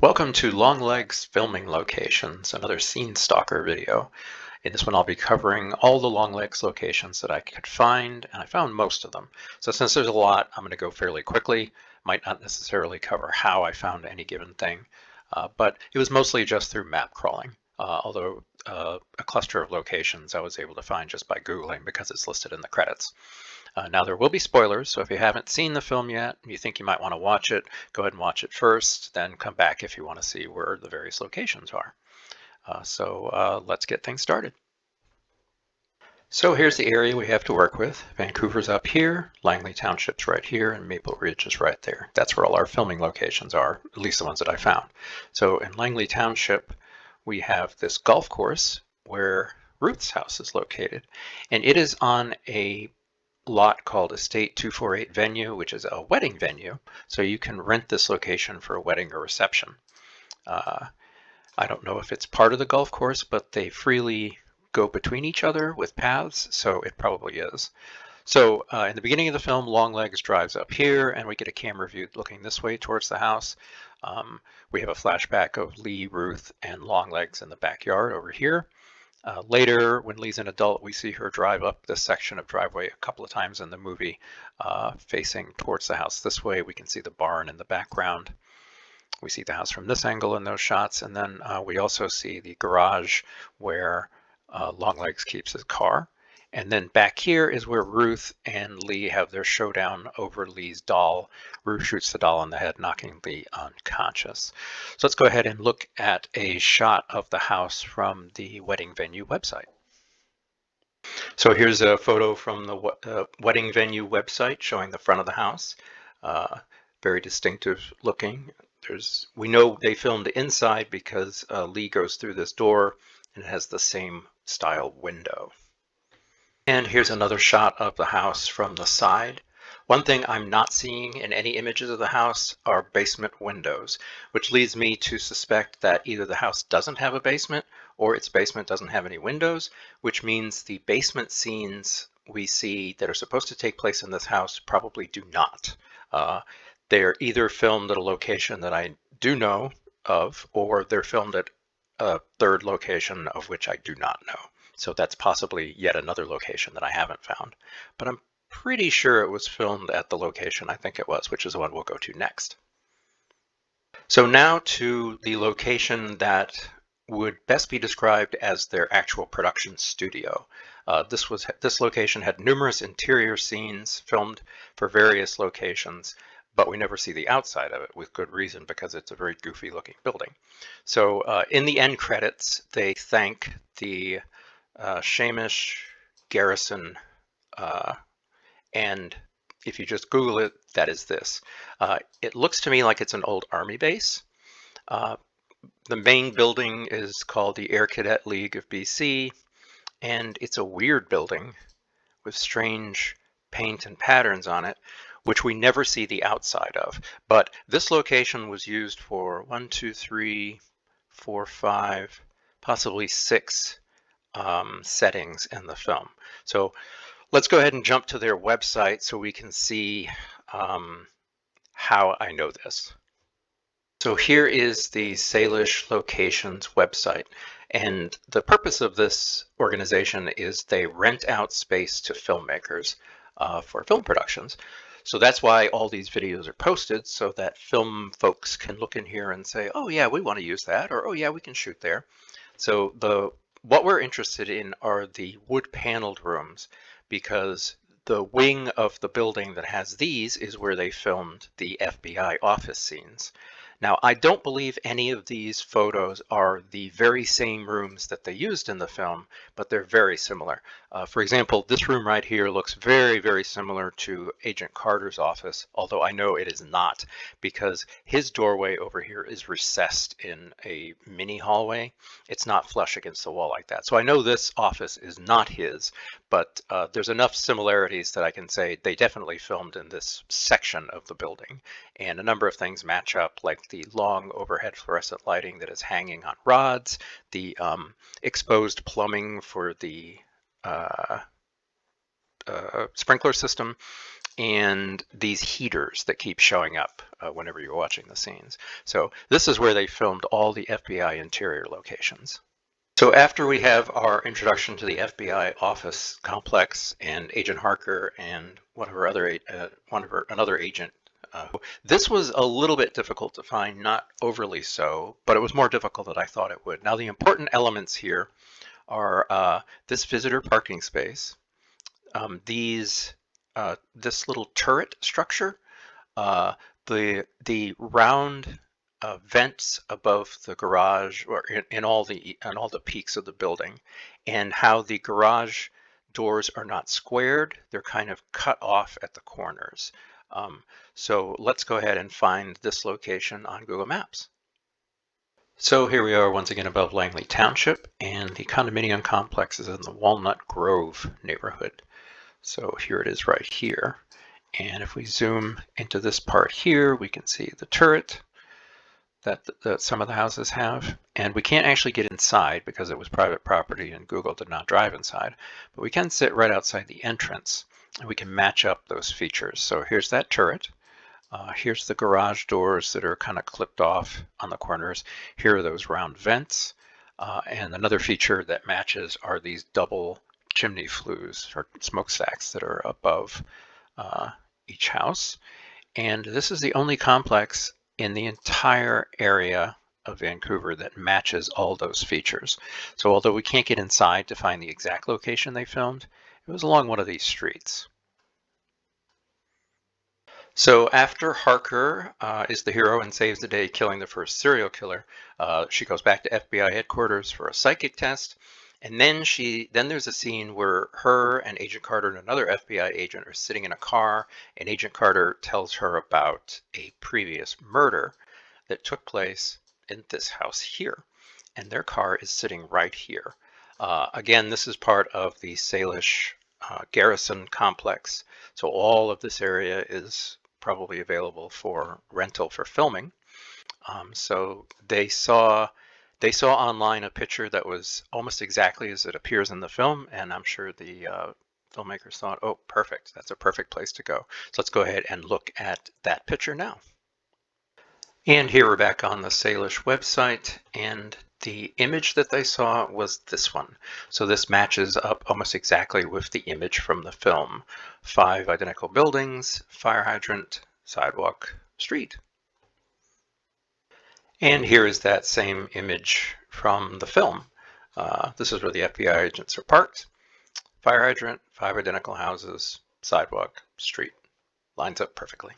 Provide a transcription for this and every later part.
Welcome to Longlegs Filming Locations, another scene stalker video. In this one I'll be covering all the Longlegs locations that I could find, and I found most of them. So since there's a lot, I'm going to go fairly quickly. Might not necessarily cover how I found any given thing, but it was mostly just through map crawling. Although a cluster of locations I was able to find just by Googling because it's listed in the credits. Now there will be spoilers, so if you haven't seen the film yet and you think you might want to watch it, go ahead and watch it first, then come back if you want to see where the various locations are. Let's get things started. So here's the area we have to work with. Vancouver's up here, Langley Township's right here, and Maple Ridge is right there. That's where all our filming locations are, at least the ones that I found. So in Langley Township, we have this golf course where Ruth's house is located, and it is on a lot called Estate 248 Venue, which is a wedding venue. So you can rent this location for a wedding or reception. I don't know if it's part of the golf course, but they freely go between each other with paths, so it probably is. So in the beginning of the film, Longlegs drives up here, and we get a camera view looking this way towards the house. We have a flashback of Lee, Ruth, and Longlegs in the backyard over here. Later, when Lee's an adult, we see her drive up this section of driveway a couple of times in the movie, facing towards the house this way. We can see the barn in the background. We see the house from this angle in those shots, and then we also see the garage where Longlegs keeps his car. And then back here is where Ruth and Lee have their showdown over Lee's doll. Ruth shoots the doll in the head, knocking Lee unconscious. So let's go ahead and look at a shot of the house from the wedding venue website. So here's a photo from the wedding venue website showing the front of the house. Very distinctive looking. We know they filmed inside because Lee goes through this door and it has the same style window. And here's another shot of the house from the side. One thing I'm not seeing in any images of the house are basement windows, which leads me to suspect that either the house doesn't have a basement or its basement doesn't have any windows, which means the basement scenes we see that are supposed to take place in this house probably do not. They're either filmed at a location that I do know of, or they're filmed at a third location of which I do not know. So that's possibly yet another location that I haven't found. But I'm pretty sure it was filmed at the location I think it was, which is the one we'll go to next. So now to the location that would best be described as their actual production studio. This location had numerous interior scenes filmed for various locations, but we never see the outside of it, with good reason, because it's a very goofy looking building. So in the end credits, they thank the Shamish Garrison, and if you just Google it, that is this. It looks to me like it's an old army base. The main building is called the Air Cadet League of BC, and it's a weird building with strange paint and patterns on it, which we never see the outside of. But this location was used for 1, 2, 3, 4, 5, possibly 6 settings in the film. So let's go ahead and jump to their website so we can see how I know this. So here is the Salish Locations website, and the purpose of this organization is they rent out space to filmmakers for film productions. So that's why all these videos are posted, so that film folks can look in here and say, oh yeah, we want to use that, or oh yeah, we can shoot there. So what we're interested in are the wood paneled rooms, because the wing of the building that has these is where they filmed the FBI office scenes. Now, I don't believe any of these photos are the very same rooms that they used in the film, but they're very similar. For example, this room right here looks very, very similar to Agent Carter's office, although I know it is not, because his doorway over here is recessed in a mini hallway. It's not flush against the wall like that. So I know this office is not his, but there's enough similarities that I can say they definitely filmed in this section of the building. And a number of things match up, like the long overhead fluorescent lighting that is hanging on rods, the exposed plumbing for the sprinkler system, and these heaters that keep showing up whenever you're watching the scenes. So this is where they filmed all the FBI interior locations. So after we have our introduction to the FBI office complex and Agent Harker and another agent, this was a little bit difficult to find, not overly so, but it was more difficult than I thought it would. Now the important elements here are this visitor parking space, this little turret structure, the round vents above the garage or in all the peaks of the building, and how the garage doors are not squared, they're kind of cut off at the corners. So let's go ahead and find this location on Google Maps. So here we are once again above Langley Township, and the condominium complex is in the Walnut Grove neighborhood. So here it is right here. And if we zoom into this part here, we can see the turret that some of the houses have. And we can't actually get inside because it was private property and Google did not drive inside. But we can sit right outside the entrance and we can match up those features. So here's that turret. Here's the garage doors that are kind of clipped off on the corners. Here are those round vents. And another feature that matches are these double chimney flues or smokestacks that are above each house. And this is the only complex in the entire area of Vancouver that matches all those features. So although we can't get inside to find the exact location they filmed, it was along one of these streets. So after Harker is the hero and saves the day killing the first serial killer, she goes back to FBI headquarters for a psychic test. And then there's a scene where her and Agent Carter and another FBI agent are sitting in a car, and Agent Carter tells her about a previous murder that took place in this house here. And their car is sitting right here. Again, this is part of the Salish Garrison complex. So all of this area is probably available for rental for filming. So they saw online a picture that was almost exactly as it appears in the film, and I'm sure the filmmakers thought, oh, perfect, that's a perfect place to go. So let's go ahead and look at that picture now. And here we're back on the Salish website, and the image that they saw was this one. So this matches up almost exactly with the image from the film. 5 identical buildings, fire hydrant, sidewalk, street. And here is that same image from the film. This is where the FBI agents are parked. Fire hydrant, 5 identical houses, sidewalk, street. Lines up perfectly.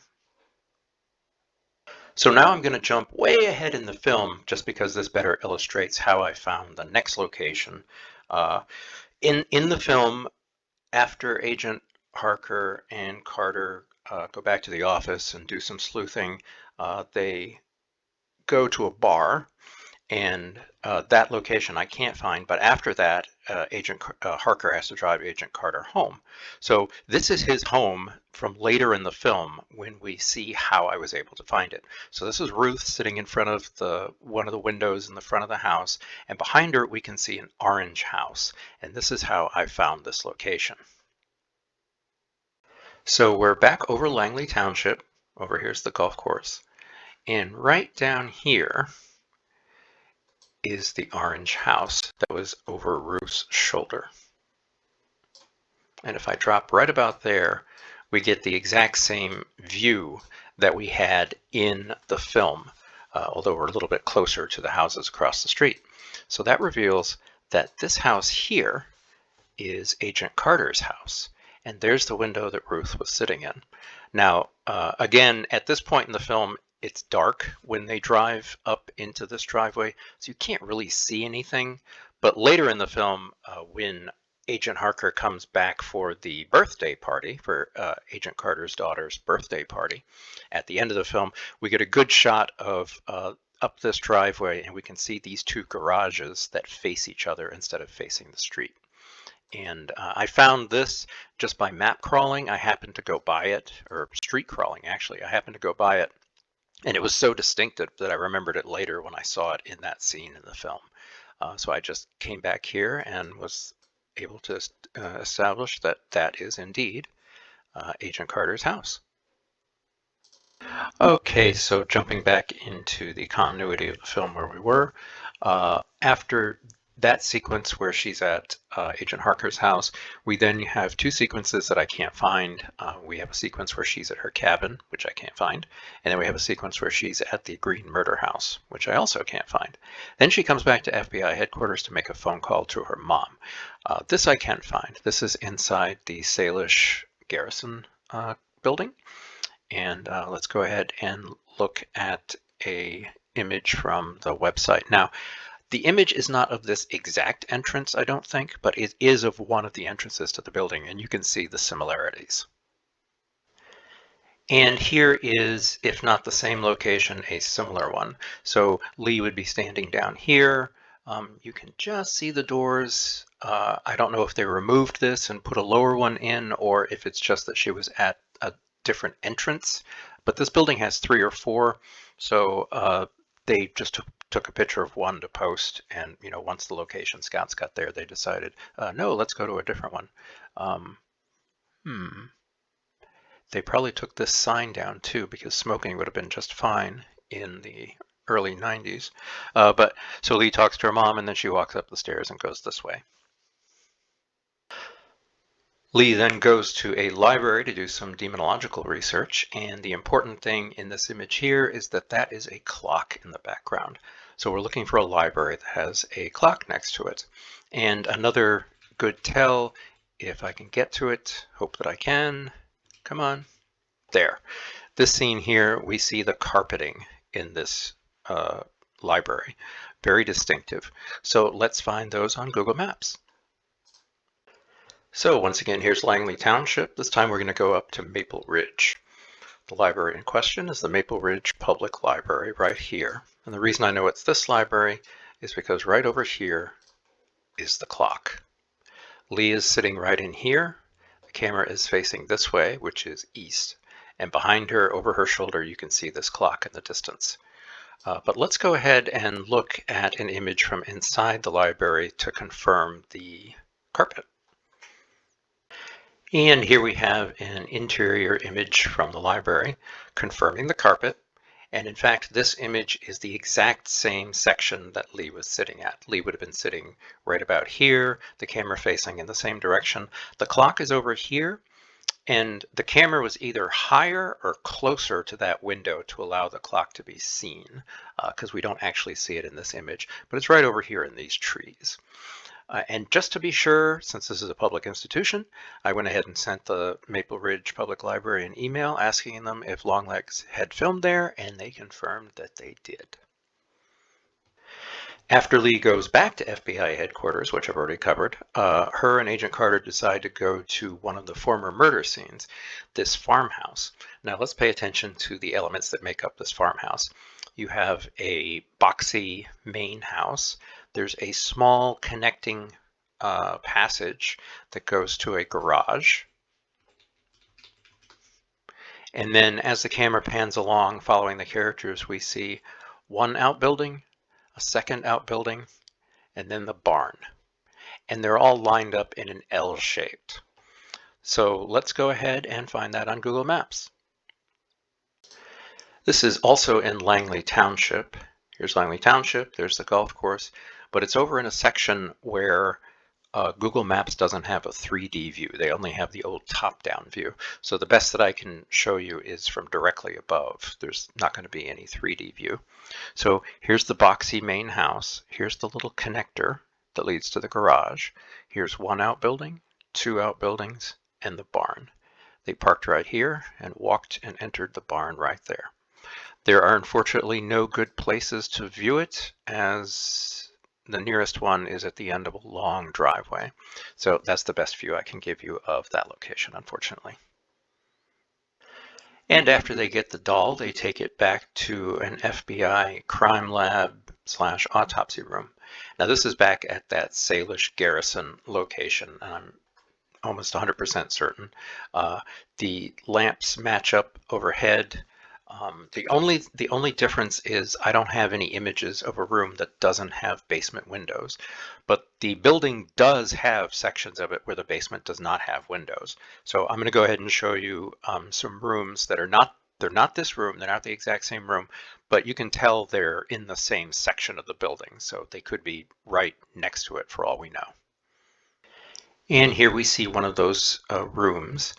So now I'm going to jump way ahead in the film just because this better illustrates how I found the next location. In the film, after Agent Harker and Carter go back to the office and do some sleuthing, they go to a bar, and that location I can't find, but after that Agent Harker has to drive Agent Carter home. So this is his home from later in the film when we see how I was able to find it. So this is Ruth sitting in front of one of the windows in the front of the house, and behind her we can see an orange house, and this is how I found this location. So we're back over Langley Township. Over here's the golf course. And right down here is the orange house that was over Ruth's shoulder. And if I drop right about there, we get the exact same view that we had in the film, although we're a little bit closer to the houses across the street. So that reveals that this house here is Agent Carter's house. And there's the window that Ruth was sitting in. Now, again, at this point in the film, it's dark when they drive up into this driveway, so you can't really see anything. But later in the film, when Agent Harker comes back for the birthday party, for Agent Carter's daughter's birthday party, at the end of the film, we get a good shot of up this driveway, and we can see these 2 garages that face each other instead of facing the street. And I found this just by map crawling. I happened to go by it, or street crawling actually. I happened to go by it, and it was so distinctive that I remembered it later when I saw it in that scene in the film. So I just came back here and was able to establish that that is indeed Agent Carter's house. Okay, so jumping back into the continuity of the film where we were, after that sequence where she's at Agent Harker's house, we then have two sequences that I can't find. We have a sequence where she's at her cabin, which I can't find, and then we have a sequence where she's at the Green Murder House, which I also can't find. Then she comes back to FBI headquarters to make a phone call to her mom. This I can find. This is inside the Salish Garrison building. And let's go ahead and look at a image from the website. Now, the image is not of this exact entrance, I don't think, but it is of one of the entrances to the building, and you can see the similarities. And here is, if not the same location, a similar one. So Lee would be standing down here. You can just see the doors. I don't know if they removed this and put a lower one in, or if it's just that she was at a different entrance, but this building has 3 or 4, so they just took a picture of one to post, and once the location scouts got there, they decided, no, let's go to a different one. They probably took this sign down too, because smoking would have been just fine in the early 90s. But so Lee talks to her mom, and then she walks up the stairs and goes this way. Lee then goes to a library to do some demonological research, and the important thing in this image here is that that is a clock in the background. So we're looking for a library that has a clock next to it. And another good tell, if I can get to it, hope that I can, come on, there. This scene here, we see the carpeting in this library, very distinctive. So let's find those on Google Maps. So once again, here's Langley Township. This time we're going to go up to Maple Ridge. The library in question is the Maple Ridge Public Library right here. And the reason I know it's this library is because right over here is the clock. Lee is sitting right in here. The camera is facing this way, which is east. And behind her, over her shoulder, you can see this clock in the distance. But let's go ahead and look at an image from inside the library to confirm the carpet. And here we have an interior image from the library confirming the carpet. And in fact, this image is the exact same section that Lee was sitting at. Lee would have been sitting right about here, the camera facing in the same direction. The clock is over here, and the camera was either higher or closer to that window to allow the clock to be seen, because we don't actually see it in this image, but it's right over here in these trees. And just to be sure, since this is a public institution, I went ahead and sent the Maple Ridge Public Library an email asking them if Longlegs had filmed there, and they confirmed that they did. After Lee goes back to FBI headquarters, which I've already covered, her and Agent Carter decide to go to one of the former murder scenes, this farmhouse. Now let's pay attention to the elements that make up this farmhouse. You have a boxy main house. There's a small connecting passage that goes to a garage. And then as the camera pans along following the characters, we see one outbuilding, a second outbuilding, and then the barn. And they're all lined up in an L shaped. So let's go ahead and find that on Google Maps. This is also in Langley Township. Here's Langley Township, there's the golf course, but it's over in a section where Google Maps doesn't have a 3D view. They only have the old top-down view. So the best that I can show you is from directly above. There's not going to be any 3D view. So here's the boxy main house. Here's the little connector that leads to the garage. Here's one outbuilding, two outbuildings, and the barn. They parked right here and walked and entered the barn right there. There are unfortunately no good places to view it, as the nearest one is at the end of a long driveway. So that's the best view I can give you of that location, unfortunately. And after they get the doll, they take it back to an FBI crime lab / autopsy room. Now this is back at that Salish Garrison location, and I'm almost 100% certain. The lamps match up overhead. The only difference is I don't have any images of a room that doesn't have basement windows, but the building does have sections of it where the basement does not have windows. So I'm going to go ahead and show you some rooms that are not, they're not this room, they're not the exact same room, but you can tell they're in the same section of the building. So they could be right next to it for all we know. And here we see one of those rooms.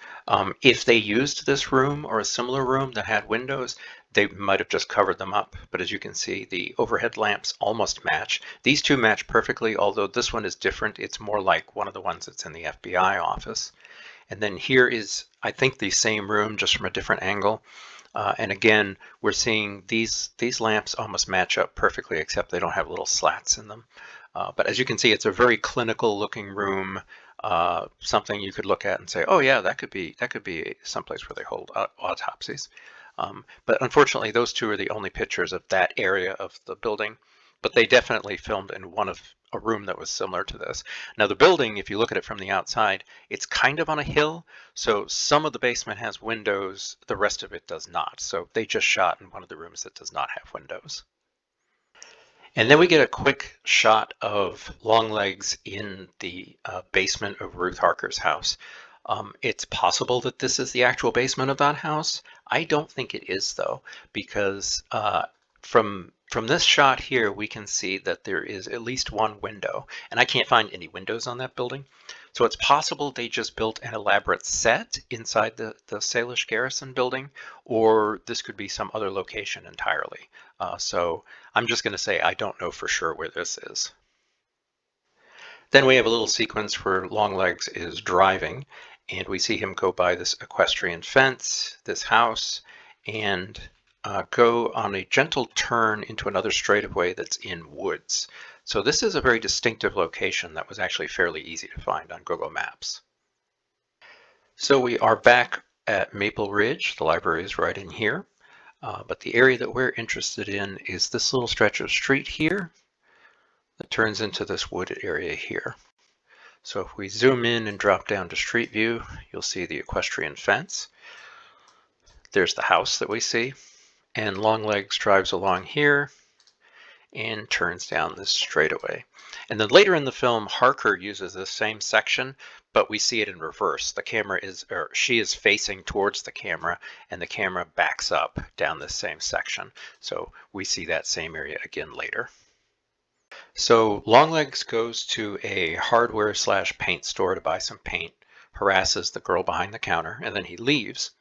If they used this room or a similar room that had windows, they might have just covered them up. But as you can see, the overhead lamps almost match. These two match perfectly, although this one is different. It's more like one of the ones that's in the FBI office. And then here is, I think, the same room, just from a different angle. And again, we're seeing these lamps almost match up perfectly, except they don't have little slats in them. But as you can see, it's a very clinical looking room, something you could look at and say, oh yeah, that could be someplace where they hold autopsies. But unfortunately, those two are the only pictures of that area of the building. But they definitely filmed in a room that was similar to this. Now the building, if you look at it from the outside, it's kind of on a hill. So some of the basement has windows, the rest of it does not. So they just shot in one of the rooms that does not have windows. And then we get a quick shot of Longlegs in the basement of Ruth Harker's house. It's possible that this is the actual basement of that house. I don't think it is, though, because from this shot here, we can see that there is at least one window, and I can't find any windows on that building. So it's possible they just built an elaborate set inside the Salish Garrison building, or this could be some other location entirely. So I'm just going to say I don't know for sure where this is. Then we have a little sequence where Longlegs is driving, and we see him go by this equestrian fence, this house, and go on a gentle turn into another straightaway that's in woods. So this is a very distinctive location that was actually fairly easy to find on Google Maps. So we are back at Maple Ridge. The library is right in here. But the area that we're interested in is this little stretch of street here that turns into this wooded area here. So if we zoom in and drop down to street view, you'll see the equestrian fence. There's the house that we see, and Longlegs drives along here and turns down this straightaway. And then later in the film, Harker uses this same section, but we see it in reverse. The camera is, or she is facing towards the camera, and the camera backs up down this same section. So we see that same area again later. So Longlegs goes to a hardware/paint store to buy some paint, harasses the girl behind the counter, and then he leaves.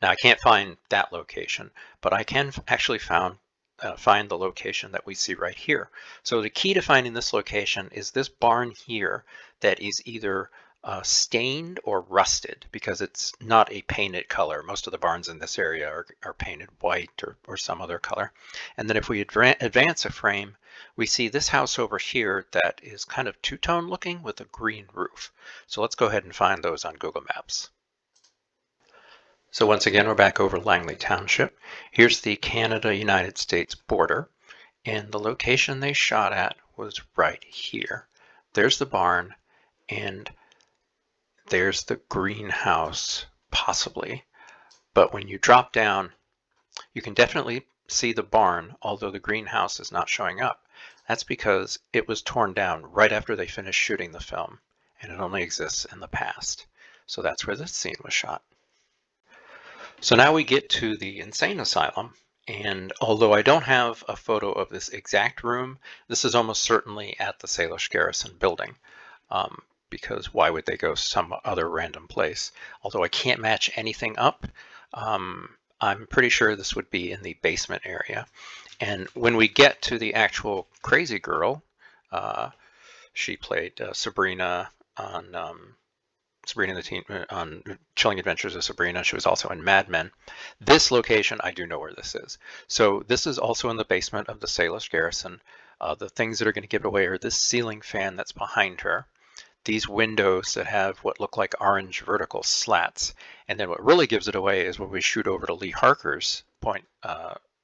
Now I can't find that location, but I can actually find the location that we see right here. So the key to finding this location is this barn here that is either stained or rusted, because it's not a painted color. Most of the barns in this area are painted white or some other color. And then if we advance a frame, we see this house over here that is kind of two-tone looking with a green roof. So let's go ahead and find those on Google Maps. So once again, we're back over Langley Township. Here's the Canada-United States border, and the location they shot at was right here. There's the barn, and there's the greenhouse, possibly. But when you drop down, you can definitely see the barn, although the greenhouse is not showing up. That's because it was torn down right after they finished shooting the film, and it only exists in the past. So that's where this scene was shot. So now we get to the insane asylum, and although I don't have a photo of this exact room, this is almost certainly at the Salish Garrison building, because why would they go some other random place? Although I can't match anything up, I'm pretty sure this would be in the basement area. And when we get to the actual crazy girl, she played Sabrina on on Chilling Adventures of Sabrina. She was also in Mad Men. This location, I do know where this is. So this is also in the basement of the Salish Garrison. The things that are going to give it away are this ceiling fan that's behind her, these windows that have what look like orange vertical slats, and then what really gives it away is when we shoot over to Lee Harker's point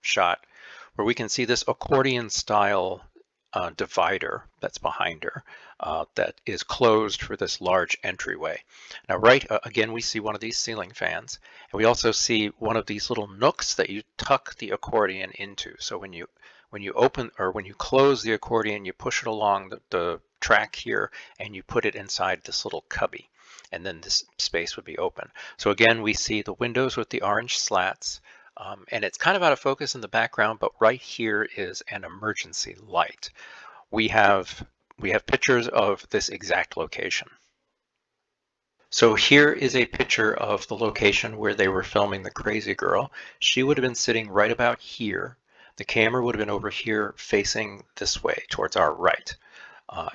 shot, where we can see this accordion style divider that's behind her that is closed for this large entryway. Now, right again, we see one of these ceiling fans, and we also see one of these little nooks that you tuck the accordion into. So when you open or when you close the accordion, you push it along the track here, and you put it inside this little cubby, and then this space would be open. So again, we see the windows with the orange slats. And it's kind of out of focus in the background, but right here is an emergency light. We have pictures of this exact location. So here is a picture of the location where they were filming the crazy girl. She would have been sitting right about here. The camera would have been over here facing this way towards our right.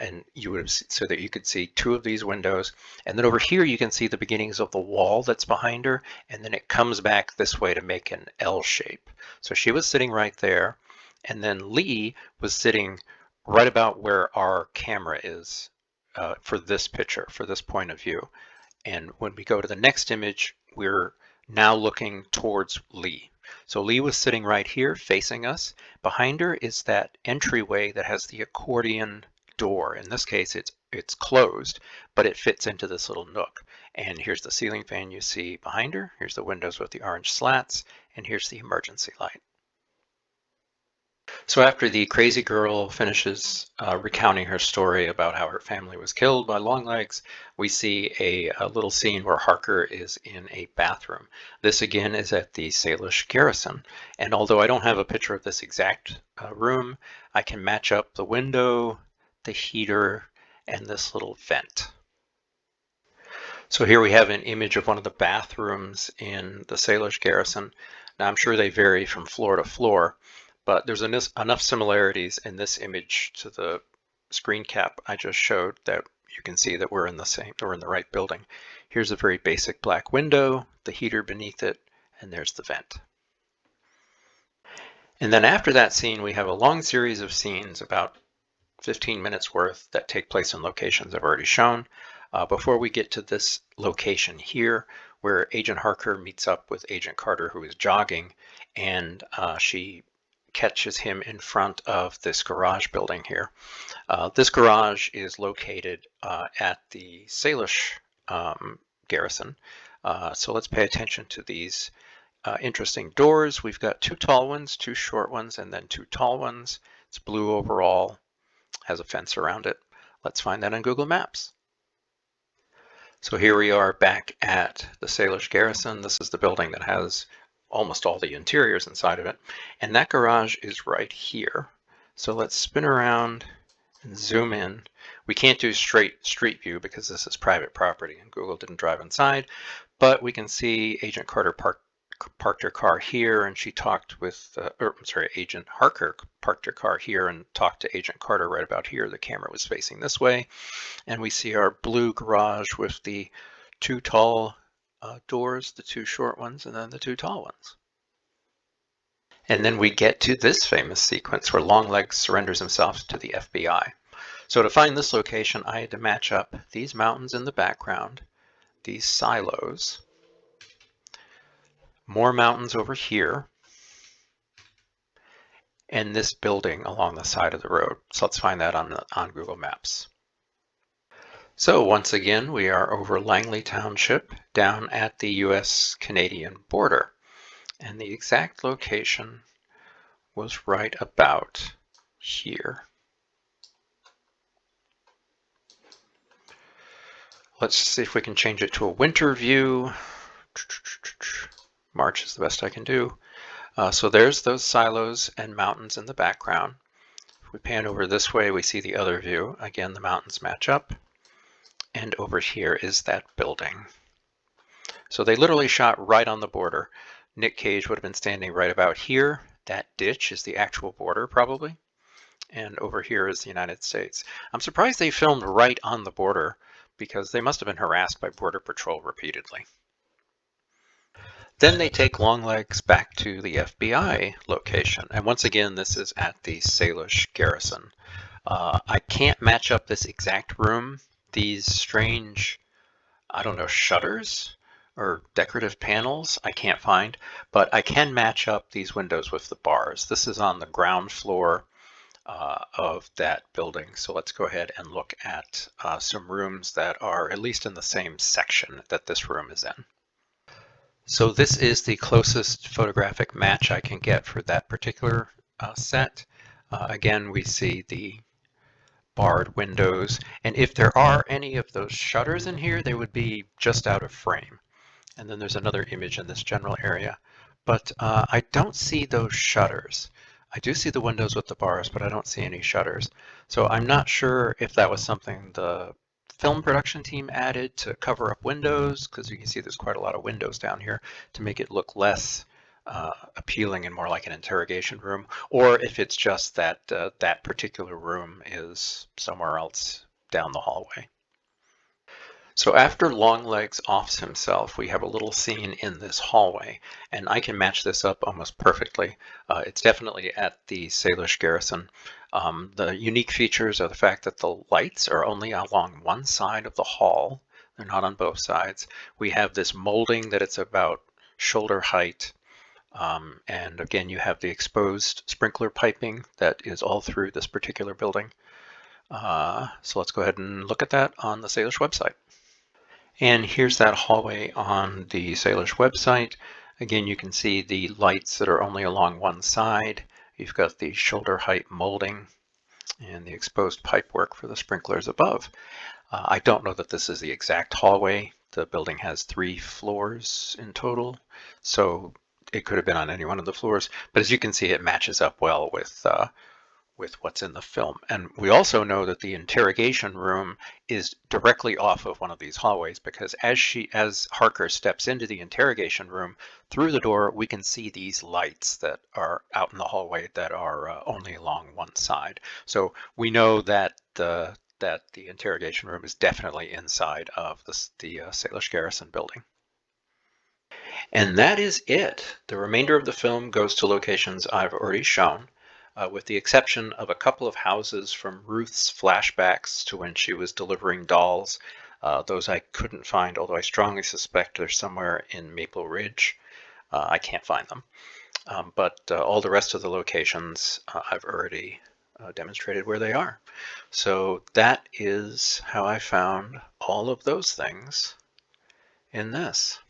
And you would have, so that you could see two of these windows, and then over here you can see the beginnings of the wall that's behind her, and then it comes back this way to make an L shape. So she was sitting right there, and then Lee was sitting right about where our camera is for this picture, for this point of view. And when we go to the next image, we're now looking towards Lee. So Lee was sitting right here facing us. Behind her is that entryway that has the accordion door. In this case, it's closed, but it fits into this little nook. And here's the ceiling fan you see behind her. Here's the windows with the orange slats, and here's the emergency light. So after the crazy girl finishes recounting her story about how her family was killed by Longlegs, we see a little scene where Harker is in a bathroom. This again is at the Salish garrison, and although I don't have a picture of this exact room, I can match up the window, the heater, and this little vent. So here we have an image of one of the bathrooms in the Salish garrison. Now I'm sure they vary from floor to floor, but there's enough similarities in this image to the screen cap I just showed that you can see that we're in the right building. Here's a very basic black window, the heater beneath it, and there's the vent. And then after that scene, we have a long series of scenes, about 15 minutes worth, that take place in locations I've already shown. Before we get to this location here, where Agent Harker meets up with Agent Carter, who is jogging, and she catches him in front of this garage building here. This garage is located at the Salish garrison. So let's pay attention to these interesting doors. We've got two tall ones, two short ones, and then two tall ones. It's blue overall, has a fence around it. Let's find that on Google Maps. So here we are back at the Salish garrison. This is the building that has almost all the interiors inside of it. And that garage is right here. So let's spin around and zoom in. We can't do straight street view because this is private property and Google didn't drive inside, but we can see Agent Carter parked her car here, and she talked with, Agent Harker parked her car here and talked to Agent Carter right about here. The camera was facing this way, and we see our blue garage with the two tall doors, the two short ones, and then the two tall ones. And then we get to this famous sequence where Longlegs surrenders himself to the FBI. So to find this location, I had to match up these mountains in the background, these silos, more mountains over here, and this building along the side of the road. So let's find that on Google Maps. So once again, we are over Langley Township down at the US-Canadian border. And the exact location was right about here. Let's see if we can change it to a winter view. March is the best I can do. So there's those silos and mountains in the background. If we pan over this way, we see the other view. Again, the mountains match up. And over here is that building. So they literally shot right on the border. Nick Cage would have been standing right about here. That ditch is the actual border, probably. And over here is the United States. I'm surprised they filmed right on the border because they must have been harassed by Border Patrol repeatedly. Then they take Longlegs back to the FBI location. And once again, this is at the Salish garrison. I can't match up this exact room. These strange, I don't know, shutters or decorative panels I can't find, but I can match up these windows with the bars. This is on the ground floor of that building. So let's go ahead and look at some rooms that are at least in the same section that this room is in. So this is the closest photographic match I can get for that particular set. Again, we see the barred windows, and if there are any of those shutters in here, they would be just out of frame. And then there's another image in this general area. But I don't see those shutters. I do see the windows with the bars, but I don't see any shutters. So I'm not sure if that was something the film production team added to cover up windows, because you can see there's quite a lot of windows down here to make it look less appealing and more like an interrogation room, or if it's just that that particular room is somewhere else down the hallway. So after Longlegs offs himself, we have a little scene in this hallway, and I can match this up almost perfectly. It's definitely at the Salish garrison. The unique features are the fact that the lights are only along one side of the hall. They're not on both sides. We have this molding that it's about shoulder height. And again, you have the exposed sprinkler piping that is all through this particular building. So let's go ahead and look at that on the Salish website. And here's that hallway on the Salish website. Again, you can see the lights that are only along one side. You've got the shoulder height molding and the exposed pipework for the sprinklers above. I don't know that this is the exact hallway. The building has 3 floors in total, so it could have been on any one of the floors. But as you can see, it matches up well with what's in the film. And we also know that the interrogation room is directly off of one of these hallways, because as Harker steps into the interrogation room, through the door we can see these lights that are out in the hallway that are only along one side. So we know that the interrogation room is definitely inside of the Salish garrison building. And that is it. The remainder of the film goes to locations I've already shown. With the exception of a couple of houses from Ruth's flashbacks to when she was delivering dolls. Those I couldn't find, although I strongly suspect they're somewhere in Maple Ridge. I can't find them. But all the rest of the locations I've already demonstrated where they are. So that is how I found all of those things in this.